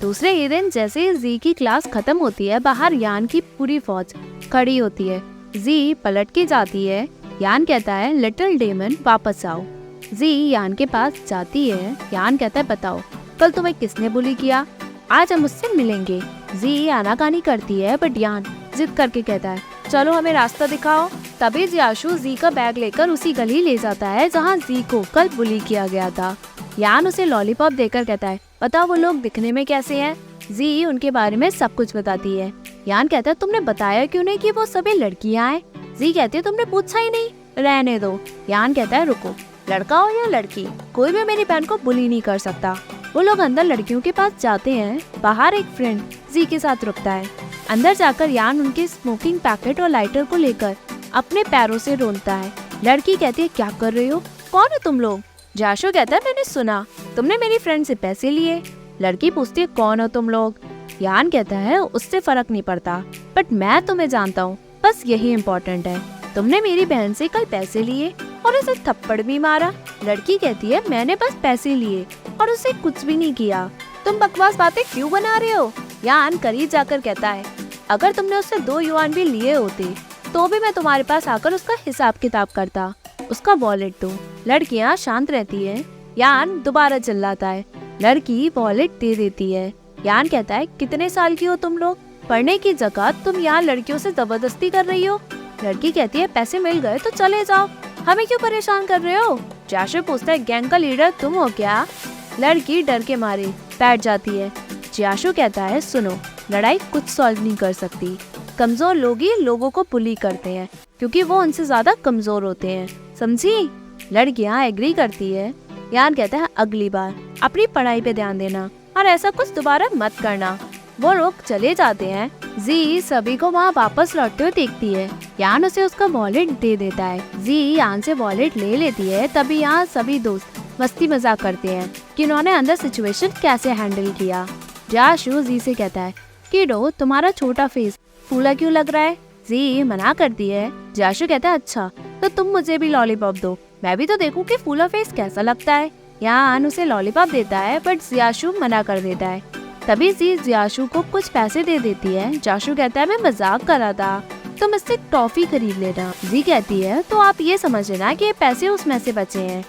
दूसरे ही दिन जैसे ही जी की क्लास खत्म होती है, बाहर यान की पूरी फौज खड़ी होती है। जी पलट के जाती है। यान कहता है, लिटिल डेमन वापस आओ। जी यान के पास जाती है। यान कहता है, बताओ कल तुम्हें किसने बुली किया? आज हम उससे मिलेंगे। जी आनाकानी करती है, बट यान जिद करके कहता है, चलो हमें रास्ता दिखाओ। तभी जियाशु जी का बैग लेकर उसी गली ले जाता है जहाँ जी को कल बुली किया गया था। यान उसे लॉलीपॉप देकर कहता है, बताओ वो लोग दिखने में कैसे हैं? जी उनके बारे में सब कुछ बताती है। यान कहता है, तुमने बताया क्यों नहीं कि वो सभी लड़कियां हैं? जी कहती है, तुमने पूछा ही नहीं, रहने दो। यान कहता है, रुको, लड़का हो या लड़की, कोई भी मेरी बहन को बुली नहीं कर सकता। वो लोग अंदर लड़कियों के पास जाते हैं। बाहर एक फ्रेंड जी के साथ रुकता है। अंदर जाकर यान उनके स्मोकिंग पैकेट और लाइटर को लेकर अपने पैरों से रोलता है। लड़की कहती है, क्या कर रहे हो? कौन हो तुम लोग? जियाशु कहता है, मैंने सुना तुमने मेरी फ्रेंड से पैसे लिए। लड़की पूछती है, कौन हो तुम लोग? यान कहता है, उससे फर्क नहीं पड़ता, बट मैं तुम्हें जानता हूँ, बस यही इम्पोर्टेंट है। तुमने मेरी बहन से कल पैसे लिए और उसे थप्पड़ भी मारा। लड़की कहती है, मैंने बस पैसे लिए और उसे कुछ भी नहीं किया। तुम बकवास बातें क्यों बना रहे हो? यान करीब जाकर कहता है, अगर तुमने उससे 2 युआन भी लिए होते तो भी मैं तुम्हारे पास आकर उसका हिसाब किताब करता। उसका वॉलेट दो। लड़कियां शांत रहती है। यान दोबारा चिल्लाता है। लड़की वॉलेट दे देती है। यान कहता है, कितने साल की हो तुम लोग? पढ़ने की जगह तुम यहाँ लड़कियों से जबरदस्ती कर रही हो। लड़की कहती है, पैसे मिल गए तो चले जाओ, हमें क्यों परेशान कर रहे हो? जियाशु पूछता है, गैंग का लीडर तुम हो क्या? लड़की डर के मारे बैठ जाती है। जियाशु कहता है, सुनो, लड़ाई कुछ सॉल्व नहीं कर सकती। कमजोर लोग ही लोगों को बुली करते हैं क्योंकि वो उनसे ज्यादा कमजोर होते हैं, समझी? लड़कियां एग्री करती है। यान कहता है, अगली बार अपनी पढ़ाई पे ध्यान देना और ऐसा कुछ दोबारा मत करना। वो लोग चले जाते हैं। जी सभी को वहाँ वापस लौटते हुए देखती है। यान उसे उसका वॉलेट दे देता है। जी यान से वॉलेट ले लेती है। तभी यहाँ सभी दोस्त मस्ती मजाक करते हैं कि उन्होंने अंदर सिचुएशन कैसे हैंडल किया। जियाशु जी से कहता है, किडो तुम्हारा छोटा फेस फूला क्यों लग रहा है? जी मना करती है। जियाशु कहता है, अच्छा तो तुम मुझे भी लॉलीपॉप दो, मैं भी तो देखूं कि फूला फेस कैसा लगता है। यान उसे लॉलीपॉप देता है, बट जियाशु मना कर देता है। तभी जी जियाशु को कुछ पैसे दे देती है। जियाशु कहता है, मैं मजाक कर रहा था, तुम इससे टॉफी खरीद लेना। जी कहती है, तो आप ये समझ लेना कि ये पैसे उसमें से बचे हैं।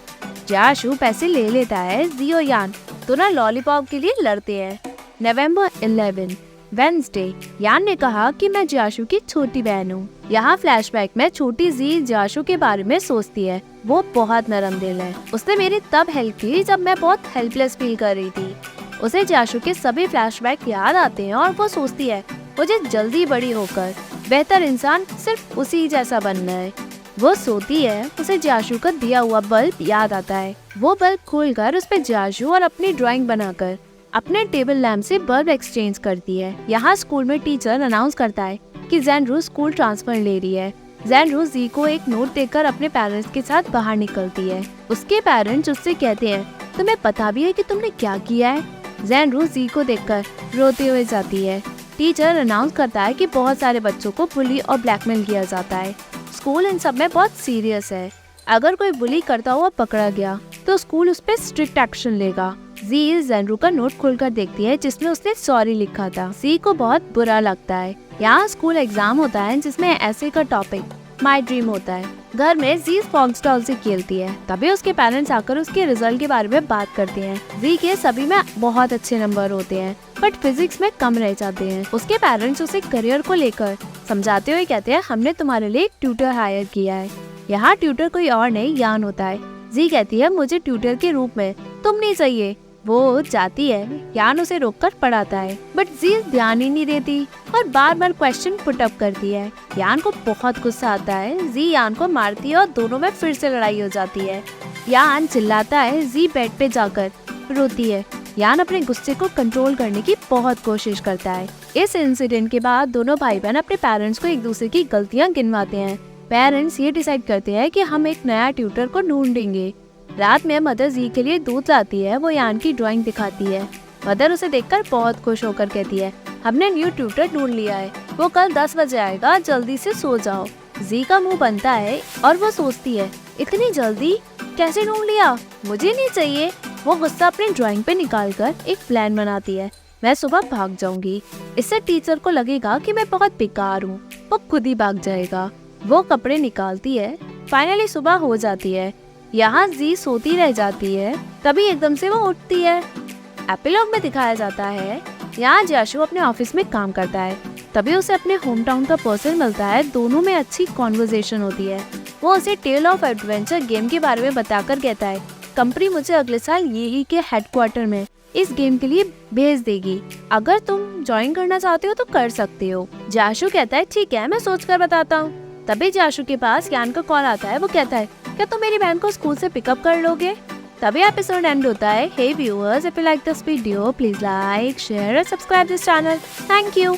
जियाशु पैसे ले लेता है। जी और यान दोनों लॉलीपॉप के लिए लड़ते हैं। नवंबर 11 वेडनेसडे। यान ने कहा कि मैं जियाशु की छोटी बहन हूँ। यहाँ फ्लैशबैक में छोटी जी जियाशु के बारे में सोचती है। वो बहुत नरम दिल है। उसने मेरी तब हेल्प की जब मैं बहुत हेल्पलेस फील कर रही थी। उसे जियाशु के सभी फ्लैशबैक याद आते हैं और वो सोचती है, मुझे जल्दी बड़ी होकर बेहतर इंसान सिर्फ उसी जैसा बनना है। वो सोती है। उसे जियाशु का दिया हुआ बल्ब याद आता है। वो बल्ब खोलकर उस पे जियाशु और अपनी ड्राइंग बनाकर अपने टेबल लैम्प से बल्ब एक्सचेंज करती है। यहाँ स्कूल में टीचर अनाउंस करता है कि ज़ेनरू स्कूल ट्रांसफर ले रही है। ज़ेनरू जी को एक नोट देकर अपने पेरेंट्स के साथ बाहर निकलती है। उसके पेरेंट्स उससे कहते हैं, तुम्हें पता भी है कि तुमने क्या किया है? ज़ेनरू जी को देखकर रोते हुए जाती है। टीचर अनाउंस करता है कि बहुत सारे बच्चों को बुली और ब्लैकमेल किया जाता है। स्कूल इन सब में बहुत सीरियस है। अगर कोई बुली करता हुआ पकड़ा गया तो स्कूल उस पर स्ट्रिक्ट एक्शन लेगा। जी ज़ेनरू का नोट खोलकर देखती है जिसमें उसने सॉरी लिखा था। जी को बहुत बुरा लगता है। यहाँ स्कूल एग्जाम होता है जिसमें ऐसे का टॉपिक माई ड्रीम होता है। घर में जी फॉक्सटॉल से खेलती है। तभी उसके पेरेंट्स आकर उसके रिजल्ट के बारे में बात करते हैं। जी के सभी में बहुत अच्छे नंबर होते हैं, बट फिजिक्स में कम रह जाते हैं। उसके पेरेंट्स उसे करियर को लेकर समझाते हुए कहते हैं, हमने तुम्हारे लिए एक ट्यूटर हायर किया है। यहाँ ट्यूटर कोई और नहीं, यान होता है। जी कहती है, मुझे ट्यूटर के रूप में तुम नहीं चाहिए। वो जाती है। यान उसे रोककर पढ़ाता है, बट जी ध्यान ही नहीं देती और बार बार क्वेश्चन पुट अप करती है। यान को बहुत गुस्सा आता है। जी यान को मारती है और दोनों में फिर से लड़ाई हो जाती है। यान चिल्लाता है। जी बेड पे जाकर रोती है। यान अपने गुस्से को कंट्रोल करने की बहुत कोशिश करता है। इस इंसिडेंट के बाद दोनों भाई बहन अपने पेरेंट्स को एक दूसरे की गलतियाँ गिनवाते हैं। पेरेंट्स ये डिसाइड करते हैं कि हम एक नया ट्यूटर को ढूंढेंगे। रात में मदर जी के लिए दूध लाती है। वो यान की ड्राइंग दिखाती है। मदर उसे देखकर बहुत खुश होकर कहती है, हमने न्यू ट्यूटर ढूंढ लिया है, वो कल 10 बजे आएगा, जल्दी से सो जाओ। जी का मुंह बनता है और वो सोचती है, इतनी जल्दी कैसे ढूंढ लिया, मुझे नहीं चाहिए। वो गुस्सा अपनी ड्राइंग पे निकालकर एक प्लान बनाती है। मैं सुबह भाग जाऊंगी। इससे टीचर को लगेगा कि मैं बहुत बेकार हूँ। वो खुद ही भाग जाएगा। वो कपड़े निकालती है। फाइनली सुबह हो जाती है। यहाँ जी सोती रह जाती है। तभी एकदम से वो उठती है। एपिलॉग में दिखाया जाता है यहाँ जियाशु अपने ऑफिस में काम करता है। तभी उसे अपने होम टाउन का पर्सन मिलता है। दोनों में अच्छी कॉन्वर्सेशन होती है। वो उसे टेल ऑफ एडवेंचर गेम के बारे में बताकर कहता है कंपनी मुझे अगले साल यही के हेडक्वार्टर में इस गेम के लिए भेज देगी। अगर तुम ज्वाइन करना चाहते हो तो कर सकते हो। जियाशु कहता है ठीक है, मैं सोच कर बताता हूँ। तभी जियाशु के पास यान का कॉल आता है। वो कहता है क्या तुम मेरी बहन को स्कूल से पिकअप कर लोगे। तभी एपिसोड एंड होता है। Hey viewers, if you like this video please like, share और subscribe this channel. Thank you.